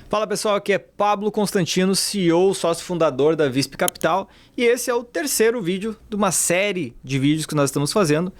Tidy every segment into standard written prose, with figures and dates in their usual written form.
Fala pessoal, aqui é Pablo Constantino, CEO, sócio fundador da Visp Capital, e esse é o terceiro vídeo de uma série de vídeos que nós estamos fazendo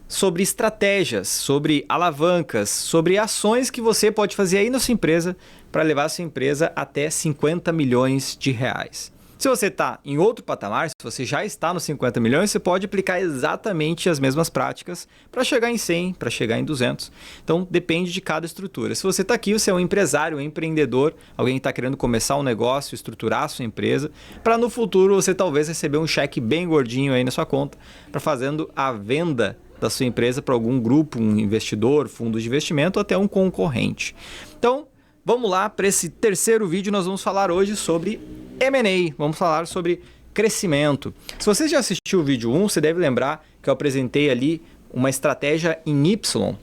sobre estratégias, sobre alavancas, sobre ações que você pode fazer aí na sua empresa para levar a sua empresa até 50 milhões de reais. Se você está em outro patamar, se você já está nos 50 milhões, você pode aplicar exatamente as mesmas práticas para chegar em 100, para chegar em 200. Então, depende de cada estrutura. Se você está aqui, você é um empresário, um empreendedor, alguém que está querendo começar um negócio, estruturar a sua empresa, para no futuro você talvez receber um cheque bem gordinho aí na sua conta, para fazendo a venda da sua empresa para algum grupo, um investidor, fundo de investimento ou até um concorrente. Então, vamos lá, para esse terceiro vídeo nós vamos falar hoje sobre M&A, vamos falar sobre crescimento. Se você já assistiu o vídeo 1, você deve lembrar que eu apresentei ali uma estratégia em Y,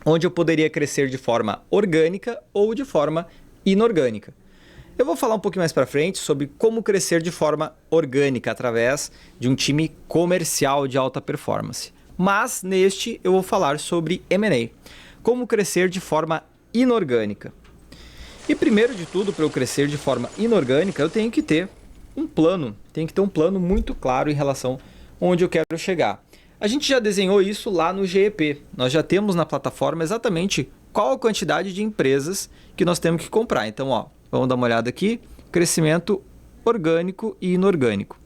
onde eu poderia crescer de forma orgânica ou de forma inorgânica. Eu vou falar um pouquinho mais para frente sobre como crescer de forma orgânica através de um time comercial de alta performance. Mas neste eu vou falar sobre M&A, como crescer de forma inorgânica. E primeiro de tudo, para eu crescer de forma inorgânica, eu tenho que ter um plano. Tenho que ter um plano muito claro em relação a onde eu quero chegar. A gente já desenhou isso lá no GEP. Nós já temos na plataforma exatamente qual a quantidade de empresas que nós temos que comprar. Então, ó, vamos dar uma olhada aqui. Crescimento orgânico e inorgânico.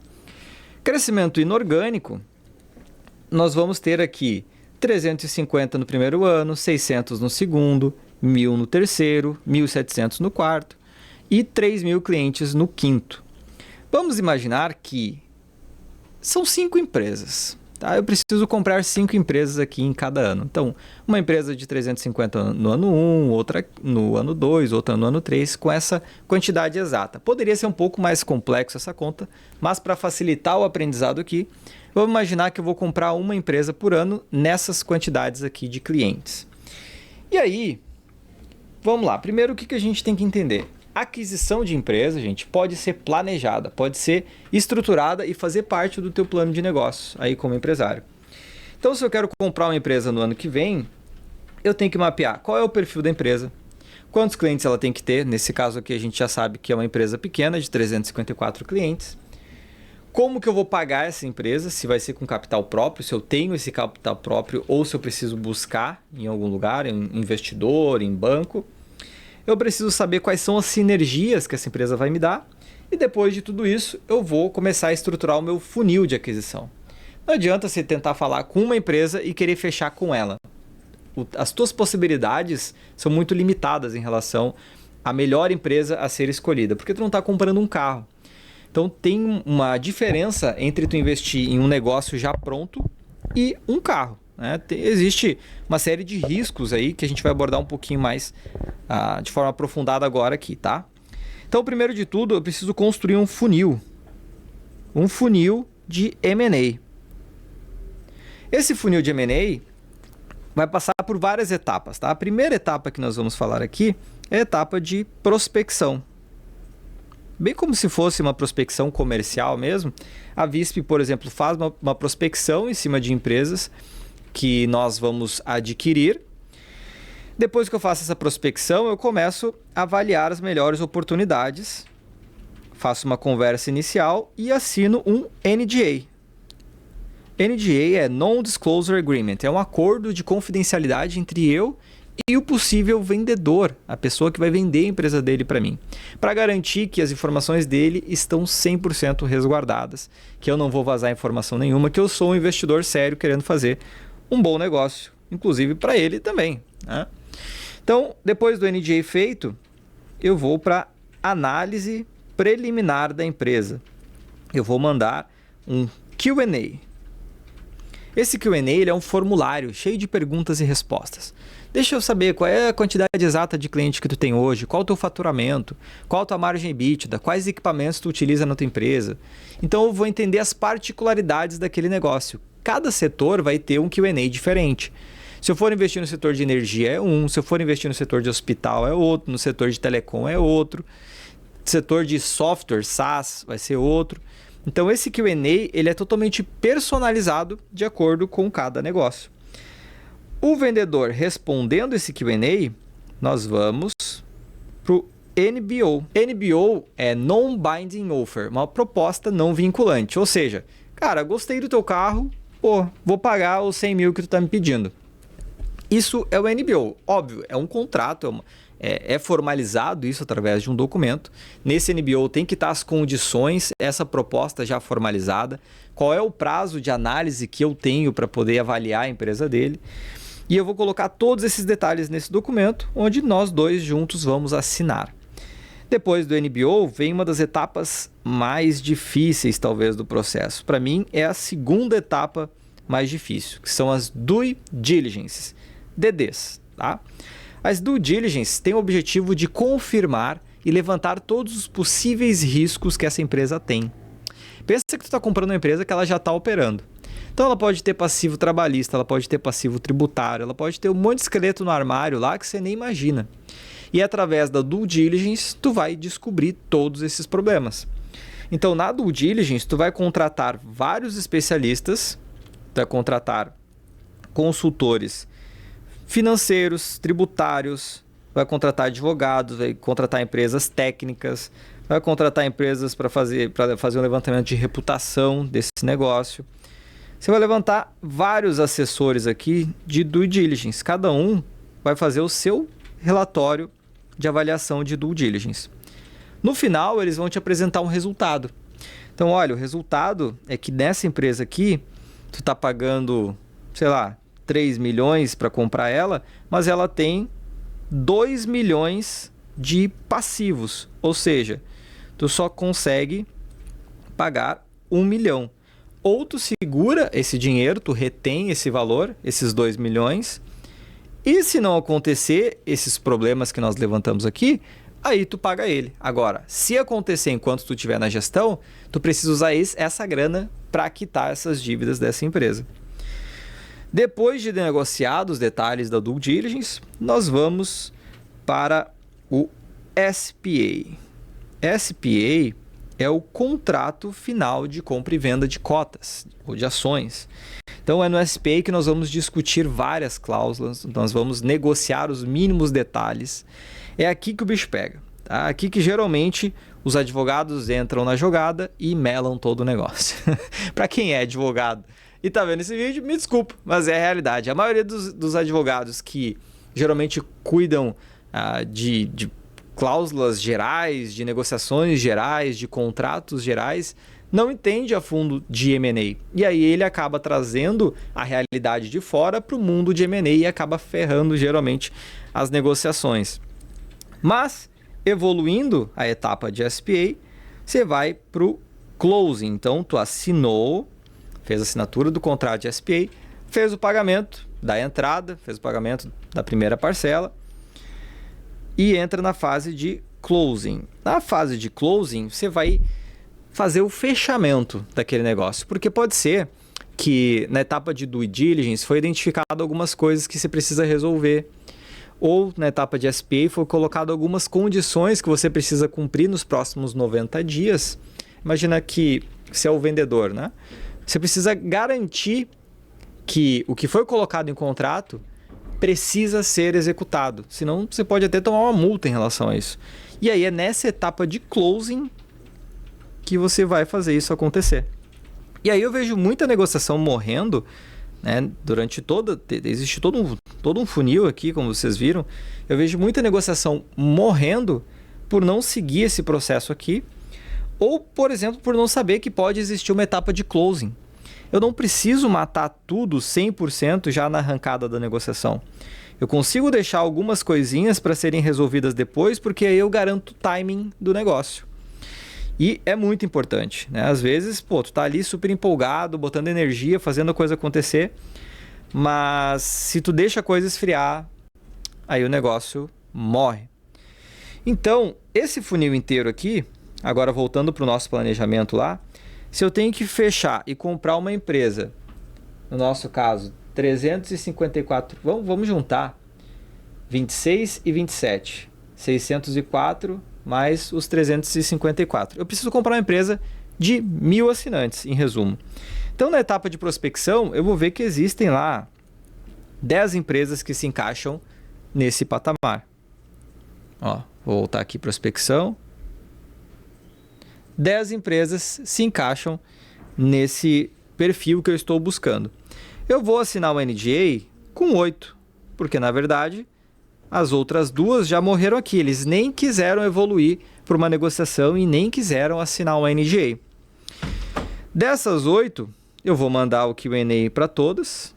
Crescimento inorgânico, nós vamos ter aqui 350 no primeiro ano, 600 no segundo, 1.000 no terceiro, 1.700 no quarto e 3.000 clientes no quinto. Vamos imaginar que são 5 empresas. Tá? Eu preciso comprar 5 empresas aqui em cada ano. Então, uma empresa de 350 no ano 1, outra no ano 2, outra no ano 3, com essa quantidade exata. Poderia ser um pouco mais complexo essa conta, mas para facilitar o aprendizado aqui, vamos imaginar que eu vou comprar uma empresa por ano nessas quantidades aqui de clientes. E aí, vamos lá. Primeiro, o que a gente tem que entender? A aquisição de empresa, gente, pode ser planejada, pode ser estruturada e fazer parte do teu plano de negócio aí como empresário. Então, se eu quero comprar uma empresa no ano que vem, eu tenho que mapear qual é o perfil da empresa, quantos clientes ela tem que ter. Nesse caso aqui, a gente já sabe que é uma empresa pequena de 354 clientes. Como que eu vou pagar essa empresa, se vai ser com capital próprio, se eu tenho esse capital próprio ou se eu preciso buscar em algum lugar, em investidor, em banco. Eu preciso saber quais são as sinergias que essa empresa vai me dar e depois de tudo isso eu vou começar a estruturar o meu funil de aquisição. Não adianta você tentar falar com uma empresa e querer fechar com ela. As tuas possibilidades são muito limitadas em relação à melhor empresa a ser escolhida, porque tu não está comprando um carro. Então tem uma diferença entre tu investir em um negócio já pronto e um carro. Né? Existe uma série de riscos aí que a gente vai abordar um pouquinho mais de forma aprofundada agora aqui, tá? Então, primeiro de tudo, eu preciso construir um funil de M&A. Esse funil de M&A vai passar por várias etapas, tá? A primeira etapa que nós vamos falar aqui é a etapa de prospecção. Bem como se fosse uma prospecção comercial mesmo, a Visp, por exemplo, faz uma prospecção em cima de empresas que nós vamos adquirir. Depois que eu faço essa prospecção, eu começo a avaliar as melhores oportunidades, faço uma conversa inicial e assino um NDA. NDA é Non-Disclosure Agreement, é um acordo de confidencialidade entre eu e o possível vendedor, a pessoa que vai vender a empresa dele para mim, para garantir que as informações dele estão 100% resguardadas, que eu não vou vazar informação nenhuma, que eu sou um investidor sério querendo fazer um bom negócio, inclusive para ele também. Né? Então, depois do NDA feito, eu vou para análise preliminar da empresa. Eu vou mandar um Q&A. Esse Q&A ele é um formulário cheio de perguntas e respostas. Deixa eu saber qual é a quantidade exata de clientes que tu tem hoje, qual é o teu faturamento, qual a tua margem EBITDA, quais equipamentos tu utiliza na tua empresa. Então eu vou entender as particularidades daquele negócio. Cada setor vai ter um Q&A diferente. Se eu for investir no setor de energia é um, se eu for investir no setor de hospital é outro, no setor de telecom é outro, setor de software, SaaS, vai ser outro. Então esse Q&A ele é totalmente personalizado de acordo com cada negócio. O vendedor respondendo esse Q&A, nós vamos para o NBO. NBO é Non-Binding Offer, uma proposta não vinculante. Ou seja, cara, gostei do teu carro, pô, vou pagar os 100 mil que tu tá me pedindo. Isso é o NBO. Óbvio, é um contrato, é formalizado isso através de um documento. Nesse NBO tem que estar as condições, essa proposta já formalizada, qual é o prazo de análise que eu tenho para poder avaliar a empresa dele. E eu vou colocar todos esses detalhes nesse documento, onde nós dois juntos vamos assinar. Depois do NBO, vem uma das etapas mais difíceis, talvez, do processo. Para mim, é a segunda etapa mais difícil, que são as Due Diligence, DDs. Tá? As Due Diligence têm o objetivo de confirmar e levantar todos os possíveis riscos que essa empresa tem. Pensa que tu está comprando uma empresa que ela já está operando. Então ela pode ter passivo trabalhista, ela pode ter passivo tributário, ela pode ter um monte de esqueleto no armário lá que você nem imagina. E através da Due Diligence, tu vai descobrir todos esses problemas. Então, na Due Diligence, tu vai contratar vários especialistas, tu vai contratar consultores financeiros, tributários, vai contratar advogados, vai contratar empresas técnicas, vai contratar empresas para fazer um levantamento de reputação desse negócio. Você vai levantar vários assessores aqui de Due Diligence. Cada um vai fazer o seu relatório de avaliação de Due Diligence. No final, eles vão te apresentar um resultado. Então, olha, o resultado é que nessa empresa aqui, tu está pagando, sei lá, 3 milhões para comprar ela, mas ela tem 2 milhões de passivos. Ou seja, tu só consegue pagar 1 milhão. Ou tu segura esse dinheiro, tu retém esse valor, esses 2 milhões, e se não acontecer esses problemas que nós levantamos aqui, aí tu paga ele. Agora, se acontecer enquanto tu estiver na gestão, tu precisa usar essa grana para quitar essas dívidas dessa empresa. Depois de negociar os detalhes da Due Diligence, nós vamos para o SPA. SPA é o contrato final de compra e venda de cotas ou de ações. Então é no SPA que nós vamos discutir várias cláusulas, nós vamos negociar os mínimos detalhes. É aqui que o bicho pega. Tá? Aqui que geralmente os advogados entram na jogada e melam todo o negócio. Para quem é advogado e tá vendo esse vídeo, me desculpa, mas é a realidade. A maioria dos advogados que geralmente cuidam de cláusulas gerais, de negociações gerais, de contratos gerais, não entende a fundo de M&A. E aí ele acaba trazendo a realidade de fora para o mundo de M&A e acaba ferrando geralmente as negociações. Mas, evoluindo a etapa de SPA, você vai para o closing. Então, tu assinou, fez a assinatura do contrato de SPA, fez o pagamento da entrada, fez o pagamento da primeira parcela, e entra na fase de closing. Na fase de closing, você vai fazer o fechamento daquele negócio. Porque pode ser que na etapa de due diligence foi identificado algumas coisas que você precisa resolver. Ou na etapa de SPA foi colocado algumas condições que você precisa cumprir nos próximos 90 dias. Imagina que você é o vendedor, né? Você precisa garantir que o que foi colocado em contrato precisa ser executado, senão você pode até tomar uma multa em relação a isso. E aí é nessa etapa de closing que você vai fazer isso acontecer. E aí eu vejo muita negociação morrendo, né, durante existe todo um funil aqui, como vocês viram. Eu vejo muita negociação morrendo por não seguir esse processo aqui, ou, por exemplo, por não saber que pode existir uma etapa de closing. Eu não preciso matar tudo 100% já na arrancada da negociação. Eu consigo deixar algumas coisinhas para serem resolvidas depois, porque aí eu garanto o timing do negócio. E é muito importante, né? Às vezes, tu tá ali super empolgado, botando energia, fazendo a coisa acontecer, mas se tu deixa a coisa esfriar, aí o negócio morre. Então, esse funil inteiro aqui, agora voltando para o nosso planejamento lá, se eu tenho que fechar e comprar uma empresa, no nosso caso, 354, vamos juntar, 26 e 27, 604 mais os 354. Eu preciso comprar uma empresa de 1.000 assinantes, em resumo. Então, na etapa de prospecção, eu vou ver que existem lá 10 empresas que se encaixam nesse patamar. Ó, Vou voltar aqui, prospecção. 10 empresas se encaixam nesse perfil que eu estou buscando. Eu vou assinar o NDA com 8, porque na verdade as outras 2 já morreram aqui. Eles nem quiseram evoluir para uma negociação e nem quiseram assinar o NDA. Dessas 8, eu vou mandar o Q&A para todas,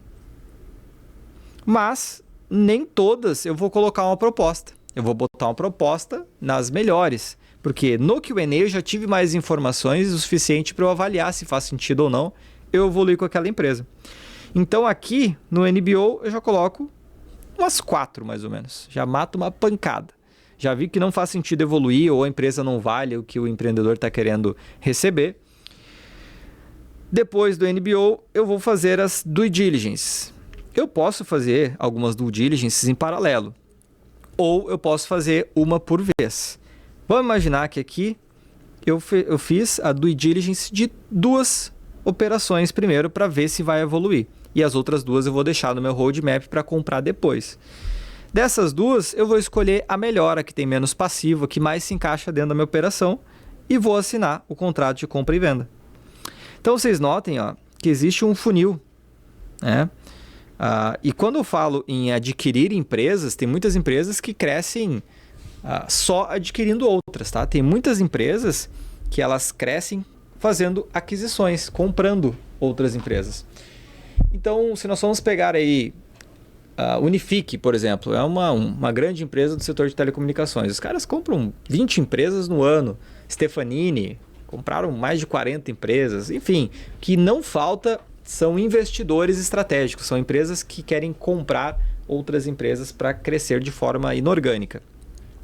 mas nem todas eu vou colocar uma proposta. Eu vou botar uma proposta nas melhores, porque no Q&A eu já tive mais informações o suficiente para eu avaliar se faz sentido ou não eu evoluir com aquela empresa. Então aqui no NBO eu já coloco umas 4 mais ou menos, já mato uma pancada. Já vi que não faz sentido evoluir ou a empresa não vale o que o empreendedor está querendo receber. Depois do NBO eu vou fazer as due diligence. Eu posso fazer algumas due diligences em paralelo, ou eu posso fazer uma por vez. Vamos imaginar que aqui eu fiz a due diligence de 2 operações primeiro para ver se vai evoluir. E as outras 2 eu vou deixar no meu roadmap para comprar depois. Dessas 2, eu vou escolher a melhor, a que tem menos passivo, a que mais se encaixa dentro da minha operação, e vou assinar o contrato de compra e venda. Então vocês notem, ó, que existe um funil, né? E quando eu falo em adquirir empresas, tem muitas empresas que crescem só adquirindo outras, tá? Tem muitas empresas que elas crescem fazendo aquisições, comprando outras empresas. Então, se nós vamos pegar aí Unifique, por exemplo, é uma grande empresa do setor de telecomunicações. Os caras compram 20 empresas no ano. Stefanini, compraram mais de 40 empresas. Enfim, o que não falta são investidores estratégicos, são empresas que querem comprar outras empresas para crescer de forma inorgânica.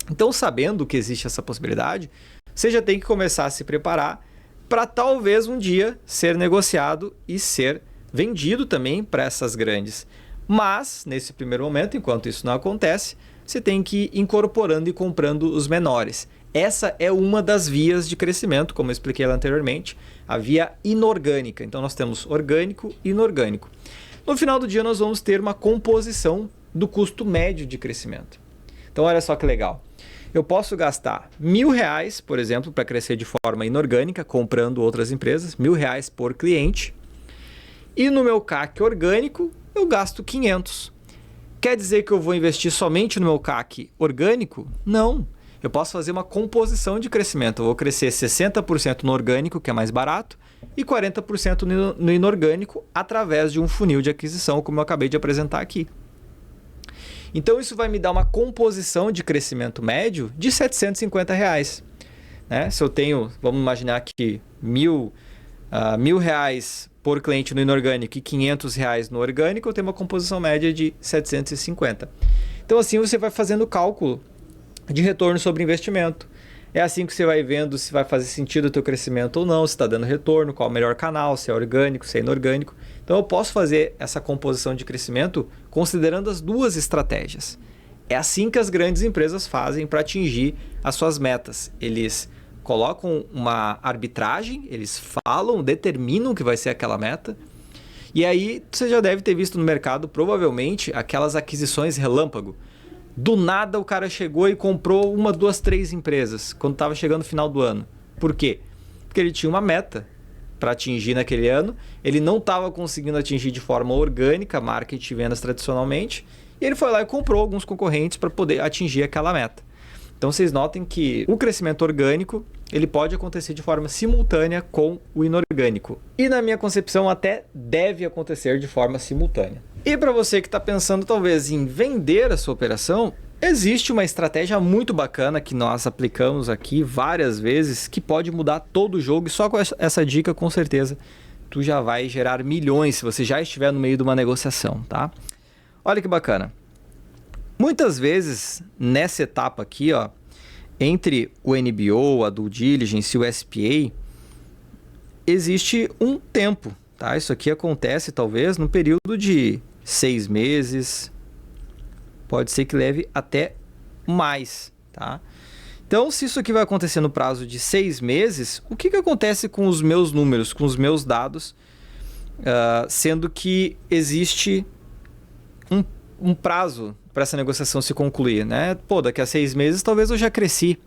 Então, sabendo que existe essa possibilidade, você já tem que começar a se preparar para talvez um dia ser negociado e ser vendido também para essas grandes. Mas, nesse primeiro momento, enquanto isso não acontece, você tem que ir incorporando e comprando os menores. Essa é uma das vias de crescimento, como eu expliquei lá anteriormente, a via inorgânica. Então, nós temos orgânico e inorgânico. No final do dia, nós vamos ter uma composição do custo médio de crescimento. Então, olha só que legal. Eu posso gastar R$1.000, por exemplo, para crescer de forma inorgânica, comprando outras empresas, R$1.000 por cliente. E no meu CAC orgânico, eu gasto 500. Quer dizer que eu vou investir somente no meu CAC orgânico? Não. Eu posso fazer uma composição de crescimento. Eu vou crescer 60% no orgânico, que é mais barato, e 40% no inorgânico, através de um funil de aquisição, como eu acabei de apresentar aqui. Então, isso vai me dar uma composição de crescimento médio de R$750. Né? Se eu tenho, vamos imaginar que R$1.000 por cliente no inorgânico e R$500 no orgânico, eu tenho uma composição média de 750. Então, assim você vai fazendo o cálculo de retorno sobre investimento. É assim que você vai vendo se vai fazer sentido o teu crescimento ou não, se está dando retorno, qual é o melhor canal, se é orgânico, se é inorgânico. Então, eu posso fazer essa composição de crescimento considerando as 2 estratégias. É assim que as grandes empresas fazem para atingir as suas metas. Eles colocam uma arbitragem, eles falam, determinam que vai ser aquela meta. E aí você já deve ter visto no mercado, provavelmente, aquelas aquisições relâmpago. Do nada o cara chegou e comprou 1, 2, 3 empresas quando estava chegando no final do ano. Por quê? Porque ele tinha uma meta para atingir naquele ano, ele não estava conseguindo atingir de forma orgânica, marketing e vendas tradicionalmente, e ele foi lá e comprou alguns concorrentes para poder atingir aquela meta. Então vocês notem que o crescimento orgânico ele pode acontecer de forma simultânea com o inorgânico. E na minha concepção até deve acontecer de forma simultânea. E para você que está pensando talvez em vender a sua operação, existe uma estratégia muito bacana que nós aplicamos aqui várias vezes que pode mudar todo o jogo, e só com essa dica com certeza tu já vai gerar milhões se você já estiver no meio de uma negociação, tá? Olha que bacana. Muitas vezes nessa etapa aqui, ó, entre o NBO, a Due Diligence e o SPA, existe um tempo, tá? Isso aqui acontece talvez no período de 6 meses, pode ser que leve até mais, tá? Então, se isso aqui vai acontecer no prazo de 6 meses, o que acontece com os meus números, com os meus dados, sendo que existe um prazo para essa negociação se concluir, né? Pô, daqui a 6 meses talvez eu já cresci.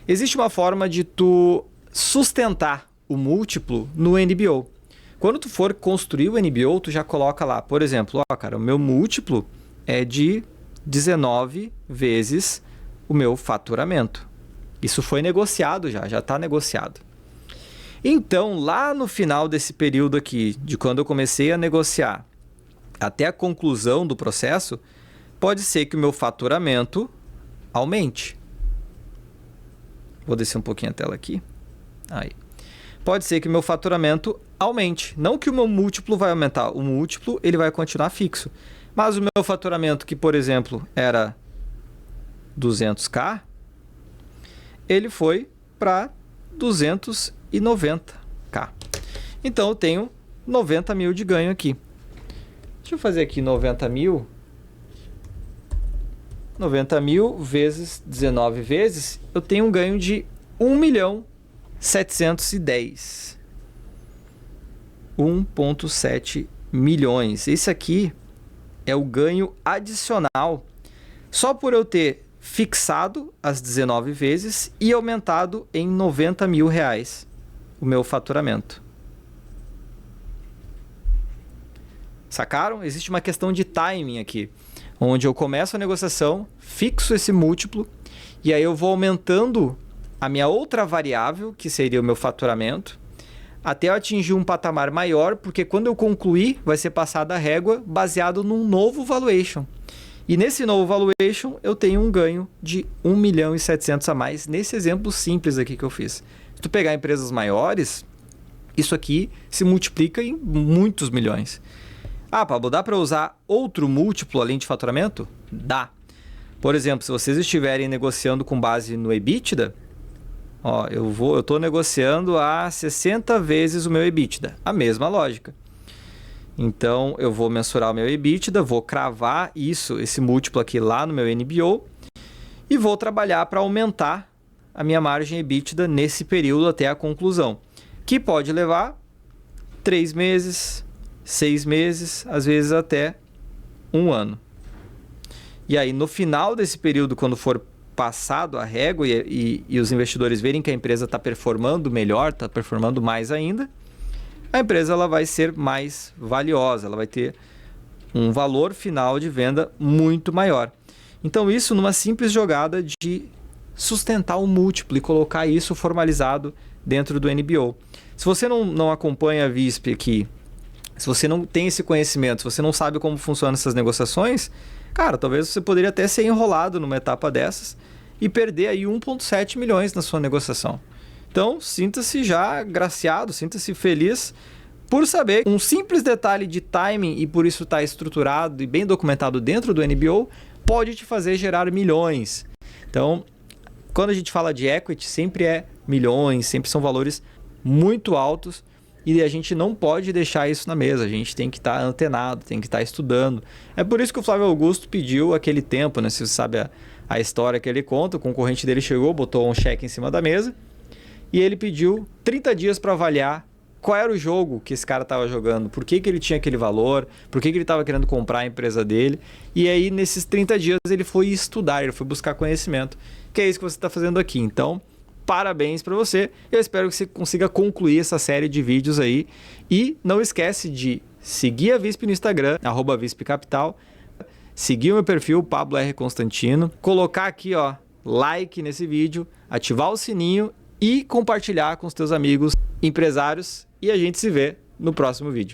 Existe uma forma de tu sustentar o múltiplo no NBO. Quando tu for construir o NBO, tu já coloca lá, por exemplo, ó, cara, o meu múltiplo é de 19 vezes o meu faturamento. Isso foi negociado já está negociado. Então, lá no final desse período aqui, de quando eu comecei a negociar até a conclusão do processo, pode ser que o meu faturamento aumente. Vou descer um pouquinho a tela aqui. Aí. Pode ser que o meu faturamento aumente. Não que o meu múltiplo vai aumentar. O múltiplo ele vai continuar fixo. Mas o meu faturamento, que por exemplo era 200k, ele foi para 290k. Então eu tenho 90 mil de ganho aqui. Deixa eu fazer aqui 90 mil. 90 mil vezes 19 vezes, eu tenho um ganho de 1.710. 1,7 milhões. Esse aqui é o ganho adicional só por eu ter fixado as 19 vezes e aumentado em 90 mil reais o meu faturamento. Sacaram? Existe uma questão de timing aqui, onde eu começo a negociação, fixo esse múltiplo e aí eu vou aumentando a minha outra variável, que seria o meu faturamento, até eu atingir um patamar maior, porque quando eu concluir, vai ser passada a régua baseado num novo valuation. E nesse novo valuation, eu tenho um ganho de 1.700.000 a mais, nesse exemplo simples aqui que eu fiz. Se tu pegar empresas maiores, isso aqui se multiplica em muitos milhões. Ah, Pablo, dá para usar outro múltiplo além de faturamento? Dá. Por exemplo, se vocês estiverem negociando com base no EBITDA, ó, eu estou negociando a 60 vezes o meu EBITDA. A mesma lógica. Então, eu vou mensurar o meu EBITDA, vou cravar esse múltiplo aqui lá no meu NBO e vou trabalhar para aumentar a minha margem EBITDA nesse período até a conclusão, que pode levar 3 meses, 6 meses, às vezes até 1 ano. E aí, no final desse período, quando for passado a régua e os investidores verem que a empresa está performando melhor, está performando mais ainda, a empresa ela vai ser mais valiosa, ela vai ter um valor final de venda muito maior. Então isso numa simples jogada de sustentar o múltiplo e colocar isso formalizado dentro do NBO. Se você não acompanha a VISP aqui, se você não tem esse conhecimento, se você não sabe como funcionam essas negociações, cara, talvez você poderia até ser enrolado numa etapa dessas e perder aí 1,7 milhões na sua negociação. Então, sinta-se já agraciado, sinta-se feliz por saber um simples detalhe de timing e por isso estar estruturado e bem documentado dentro do NBO pode te fazer gerar milhões. Então, quando a gente fala de equity, sempre é milhões, sempre são valores muito altos e a gente não pode deixar isso na mesa, a gente tem que estar antenado, tem que estar estudando. É por isso que o Flávio Augusto pediu aquele tempo, né? Se você sabe a história que ele conta, o concorrente dele chegou, botou um cheque em cima da mesa e ele pediu 30 dias para avaliar qual era o jogo que esse cara estava jogando, por que ele tinha aquele valor, por que ele estava querendo comprar a empresa dele. E aí, nesses 30 dias, ele foi estudar, ele foi buscar conhecimento, que é isso que você está fazendo aqui. Então, parabéns para você. Eu espero que você consiga concluir essa série de vídeos aí. E não esquece de seguir a VISP no Instagram, @VISPcapital, seguir o meu perfil, Pablo R. Constantino, colocar aqui, ó, like nesse vídeo, ativar o sininho e compartilhar com os teus amigos empresários e a gente se vê no próximo vídeo.